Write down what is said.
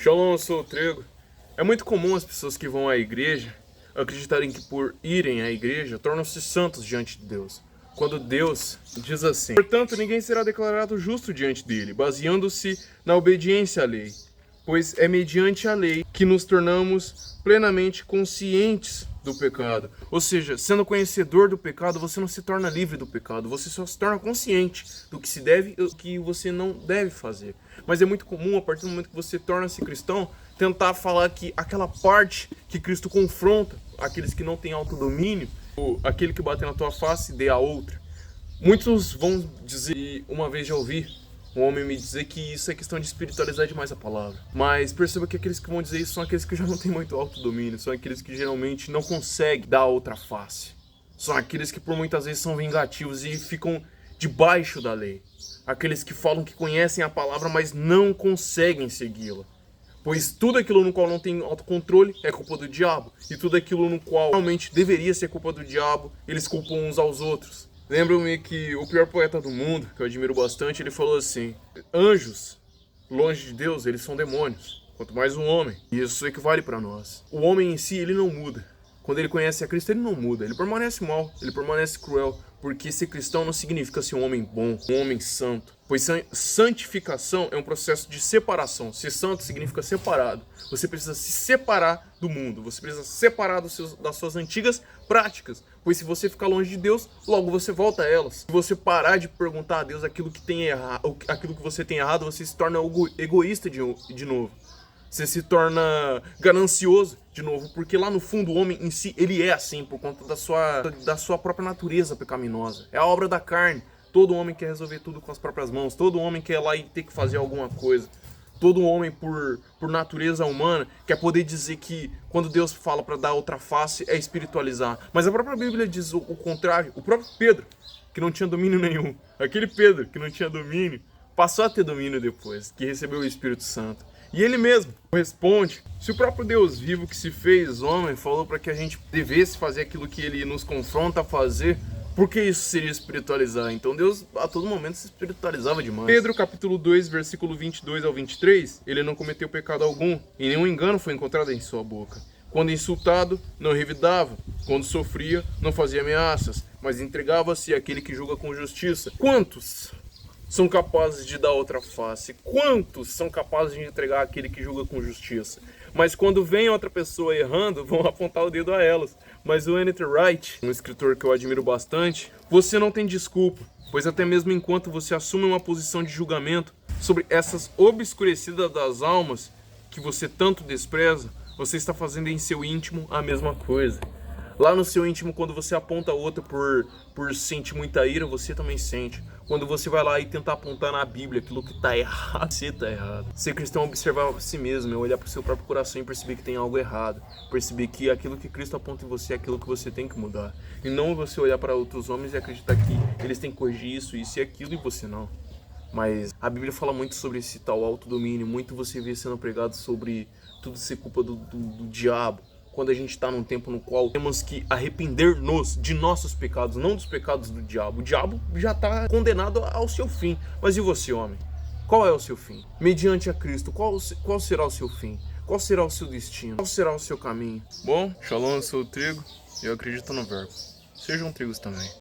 Shalom, eu sou o Trigo. É muito comum as pessoas que vão à igreja acreditarem que por irem à igreja tornam-se santos diante de Deus. Quando Deus diz assim: portanto, ninguém será declarado justo diante dele, baseando-se na obediência à lei. Pois é mediante a lei que nos tornamos plenamente conscientes do pecado. Ou seja, sendo conhecedor do pecado, você não se torna livre do pecado, você só se torna consciente do que se deve e do que você não deve fazer. Mas é muito comum, a partir do momento que você torna-se cristão, tentar falar que aquela parte que Cristo confronta aqueles que não têm autodomínio, ou aquele que bate na tua face, dê a outra. Muitos vão dizer, e uma vez já ouvi um homem me dizer que isso é questão de espiritualizar demais a palavra. Mas perceba que aqueles que vão dizer isso são aqueles que já não têm muito autodomínio, são aqueles que geralmente não conseguem dar a outra face. São aqueles que por muitas vezes são vingativos e ficam debaixo da lei. Aqueles que falam que conhecem a palavra, mas não conseguem segui-la. Pois tudo aquilo no qual não tem autocontrole é culpa do diabo. E tudo aquilo no qual realmente deveria ser culpa do diabo, eles culpam uns aos outros. Lembro-me que o pior poeta do mundo, que eu admiro bastante, ele falou assim: anjos, longe de Deus, eles são demônios, quanto mais um homem. E isso equivale para nós. O homem em si, ele não muda. Quando ele conhece a Cristo, ele não muda. Ele permanece mal, ele permanece cruel. Porque ser cristão não significa ser um homem bom, um homem santo. Pois santificação é um processo de separação. Ser santo significa separado. Você precisa se separar do mundo. Você precisa se separar das suas antigas práticas. Pois se você ficar longe de Deus, logo você volta a elas. Se você parar de perguntar a Deus aquilo que você tem errado, você se torna egoísta de novo. Você se torna ganancioso de novo, porque lá no fundo o homem em si, ele é assim por conta da sua própria natureza pecaminosa. É a obra da carne. Todo homem quer resolver tudo com as próprias mãos. Todo homem quer ir lá e ter que fazer alguma coisa. Todo homem, por natureza humana, quer poder dizer que quando Deus fala para dar outra face, é espiritualizar. Mas a própria Bíblia diz o contrário. O próprio Pedro, que não tinha domínio nenhum, aquele Pedro que não tinha domínio, passou a ter domínio depois, que recebeu o Espírito Santo. E ele mesmo responde: se o próprio Deus vivo que se fez homem falou para que a gente devesse fazer aquilo que ele nos confronta a fazer, por que isso seria espiritualizar? Então Deus a todo momento se espiritualizava demais. Pedro capítulo 2, versículo 22 ao 23, ele não cometeu pecado algum, e nenhum engano foi encontrado em sua boca. Quando insultado, não revidava. Quando sofria, não fazia ameaças, mas entregava-se àquele que julga com justiça. Quantos são capazes de dar outra face? Quantos são capazes de entregar aquele que julga com justiça? Mas quando vem outra pessoa errando, vão apontar o dedo a elas. Mas o N.T. Wright, um escritor que eu admiro bastante, você não tem desculpa, pois até mesmo enquanto você assume uma posição de julgamento sobre essas obscurecidas das almas que você tanto despreza, você está fazendo em seu íntimo a mesma coisa. Lá no seu íntimo, quando você aponta outro por sentir muita ira, você também sente. Quando você vai lá e tentar apontar na Bíblia aquilo que está errado, você está errado. Ser cristão é observar a si mesmo, é olhar para o seu próprio coração e perceber que tem algo errado. Perceber que aquilo que Cristo aponta em você é aquilo que você tem que mudar. E não você olhar para outros homens e acreditar que eles têm que corrigir isso e aquilo e você não. Mas a Bíblia fala muito sobre esse tal autodomínio, muito você vê sendo pregado sobre tudo ser culpa do diabo. Quando a gente está num tempo no qual temos que arrepender-nos de nossos pecados, não dos pecados do diabo. O diabo já está condenado ao seu fim. Mas e você, homem? Qual é o seu fim? Mediante a Cristo, qual será o seu fim? Qual será o seu destino? Qual será o seu caminho? Bom, Shalom, eu sou o Trigo e eu acredito no verbo. Sejam trigos também.